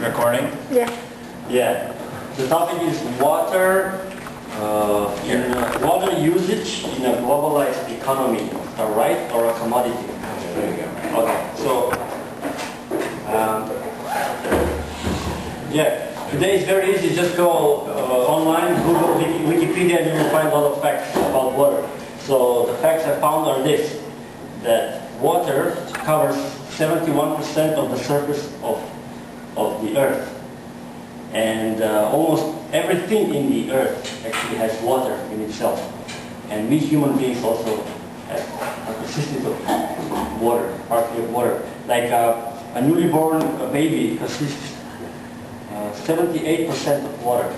Recording? Yeah. Yeah. The topic is water, water usage in a globalized economy, a right or a commodity? There you go. Okay. So, yeah. Today is very easy. Just go online, Google, Wikipedia, and you will find a lot of facts about water. So the facts I found are this: that water covers 71% of the surface of the earth. And almost everything in the earth actually has water in itself. And we human beings also are consistent of water, partly of water. Like a newly born baby consists 78% of water.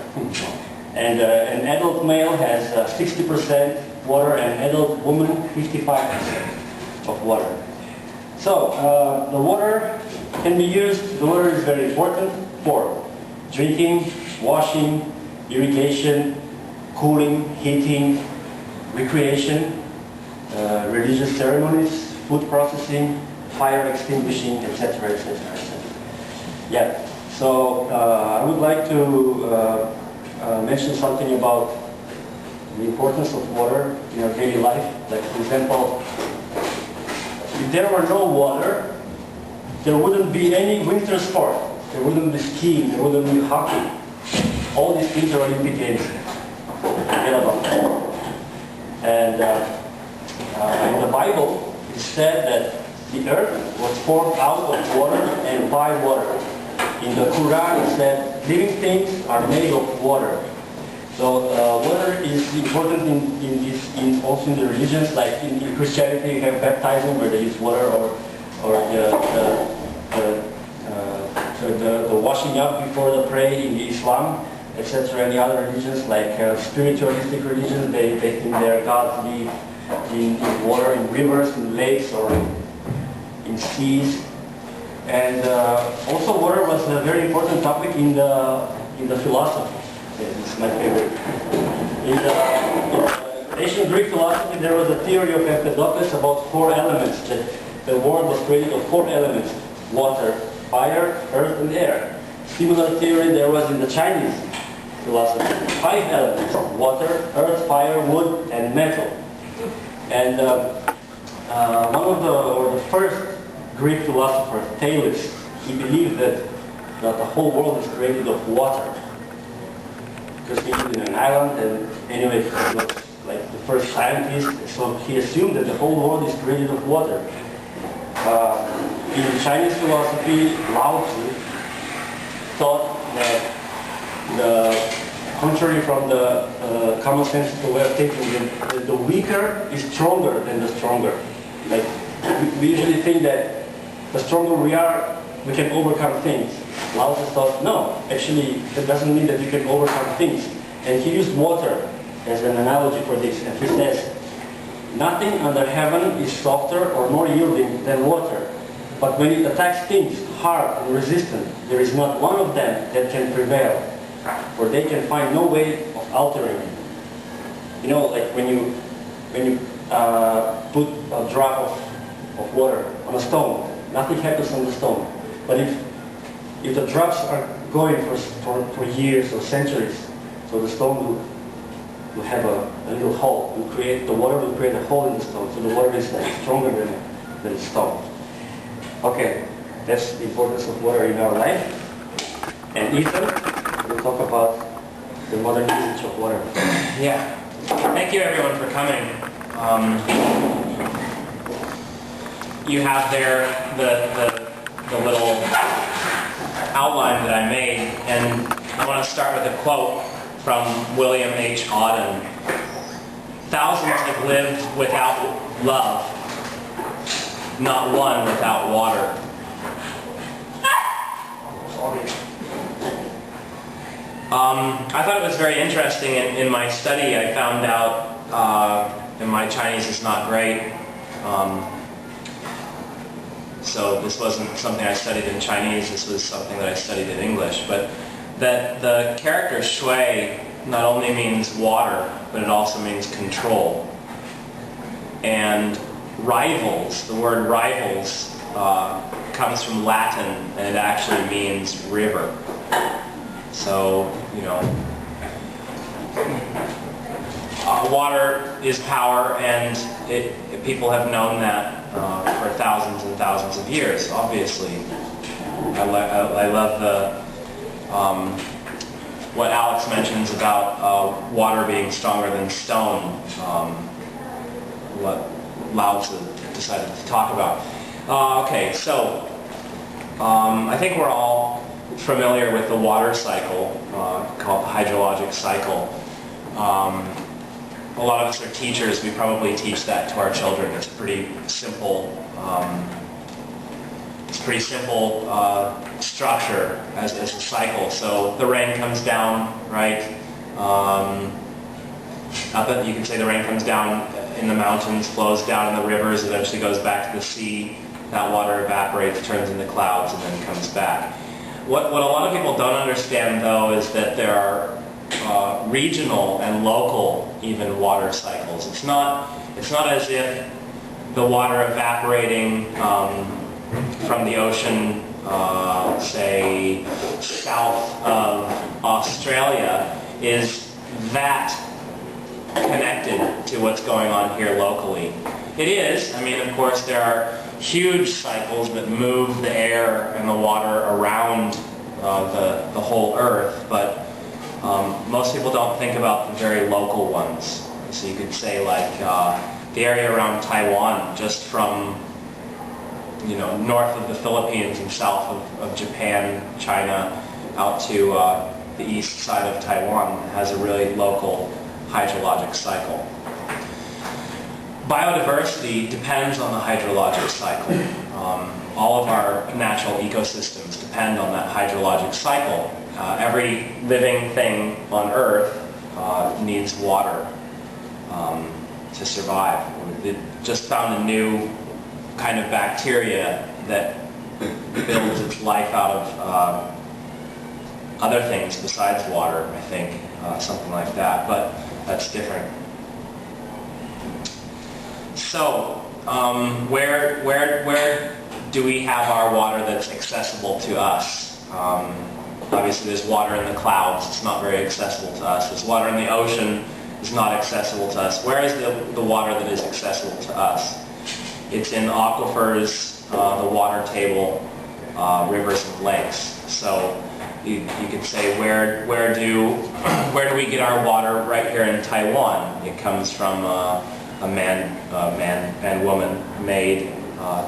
And an adult male has 60% water, and an adult woman 55% of water. So the water can be used, the water is very important for drinking, washing, irrigation, cooling, heating, recreation, religious ceremonies, food processing, fire extinguishing, etc., etc., etc. Yeah. So I would like to mention something about the importance of water in our daily life. Like, for example, if there were no water, there wouldn't be any winter sport. There wouldn't be skiing, there wouldn't be hockey. All these Winter Olympic Games, forget about that. And in the Bible, it said that the earth was formed out of water and by water. In the Quran, it said living things are made of water. So water is important also in the religions, like in Christianity you have baptism where they use water, or the washing up before the pray in the Islam, etc. And the other religions, like spiritualistic religions, they think their gods live in water, in rivers, in lakes, or in seas. And also water was a very important topic in the philosophy. Yeah, this is my favorite. In ancient Greek philosophy, there was a theory of Empedocles about 4 elements, that the world was created of 4 elements: water, fire, earth, and air. Similar theory there was in the Chinese philosophy. 5 elements: water, earth, fire, wood, and metal. And the first Greek philosopher, Thales, he believed that the whole world is created of water. Because he lived in an island, and anyway, he was like the first scientist, so he assumed that the whole world is created of water. In Chinese philosophy, Lao Tzu thought that contrary from the common sense way of thinking, that the weaker is stronger than the stronger. Like, we usually think that the stronger we are, we can overcome things. Lao Tzu thought, no, actually, that doesn't mean that you can overcome things. And he used water as an analogy for this. And he says, nothing under heaven is softer or more yielding than water. But when it attacks things hard and resistant, there is not one of them that can prevail, for they can find no way of altering it. You know, like when you put a drop of water on a stone, nothing happens on the stone. But if the drops are going for years or centuries, so the stone will have a little hole. The water will create a hole in the stone, so the water is stronger than the stone. Okay, that's the importance of water in our life. And Ethan will talk about the modern usage of water. Yeah. Thank you everyone for coming. You have there the little outline that I made, and I want to start with a quote from William H. Auden. "Thousands have lived without love, not one without water." I thought it was very interesting. In my study, I found out, and my Chinese is not great, so this wasn't something I studied in Chinese, this was something that I studied in English, but that the character shui not only means water, but it also means control. And rivals, the word rivals, comes from Latin, and it actually means river. So, you know, water is power, and people have known that for thousands and thousands of years, obviously. I love the what Alex mentions about water being stronger than stone, what Lao Tzu decided to talk about. Okay, so I think we're all familiar with the water cycle, called the hydrologic cycle. A lot of us are teachers. We probably teach that to our children. It's pretty simple. It's a pretty simple structure as a cycle. So the rain comes down, right? You can say the rain comes down in the mountains, flows down in the rivers, eventually goes back to the sea. That water evaporates, turns into clouds, and then comes back. What a lot of people don't understand, though, is that there are regional and local even water cycles. It's not as if the water evaporating from the ocean, say, south of Australia, is that connected to what's going on here locally. It is. I mean, of course, there are huge cycles that move the air and the water around the whole Earth, but most people don't think about the very local ones. So you could say, like, the area around Taiwan, just from, you know, north of the Philippines and south of Japan, China, out to the east side of Taiwan, has a really local hydrologic cycle. Biodiversity depends on the hydrologic cycle. All of our natural ecosystems depend on that hydrologic cycle. Every living thing on Earth needs water to survive. It just found a new kind of bacteria that builds its life out of other things besides water, I think, something like that, but that's different. So, where do we have our water that's accessible to us? Obviously, there's water in the clouds. It's not very accessible to us. There's water in the ocean. It's not accessible to us. Where is the water that is accessible to us? It's in aquifers, the water table, rivers and lakes. So you could say, where do we get our water? Right here in Taiwan, it comes from a man and woman made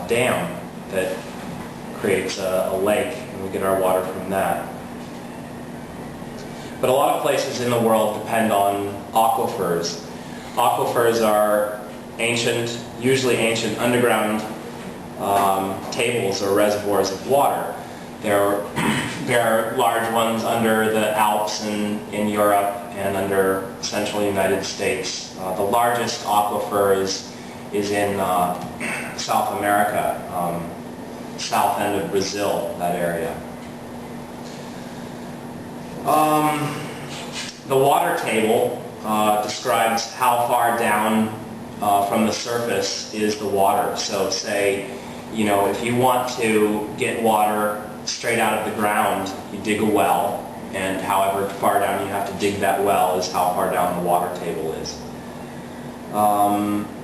dam that creates a lake, and we get our water from that. But a lot of places in the world depend on aquifers. Aquifers are ancient, usually ancient underground tables or reservoirs of water. There are large ones under the Alps in Europe and under central United States. The largest aquifer is in South America, south end of Brazil, that area. The water table describes how far down from the surface is the water. So say, you know, if you want to get water straight out of the ground, you dig a well, and however far down you have to dig that well is how far down the water table is.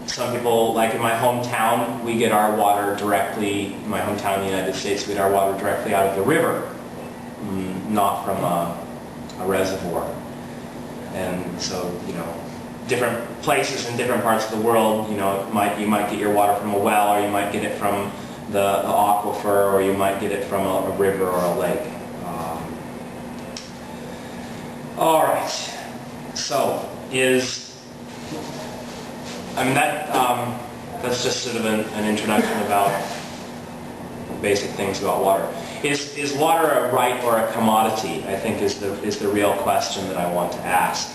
Some people, like in my hometown, we get our water directly, in my hometown in the United States, we get our water directly out of the river, not from a reservoir. And so, you know, different places in different parts of the world, you know, you might get your water from a well, or you might get it from the aquifer, or you might get it from a river or a lake. All right. So that's just sort of an introduction about basic things about water. Is water a right or a commodity? I think is the real question that I want to ask.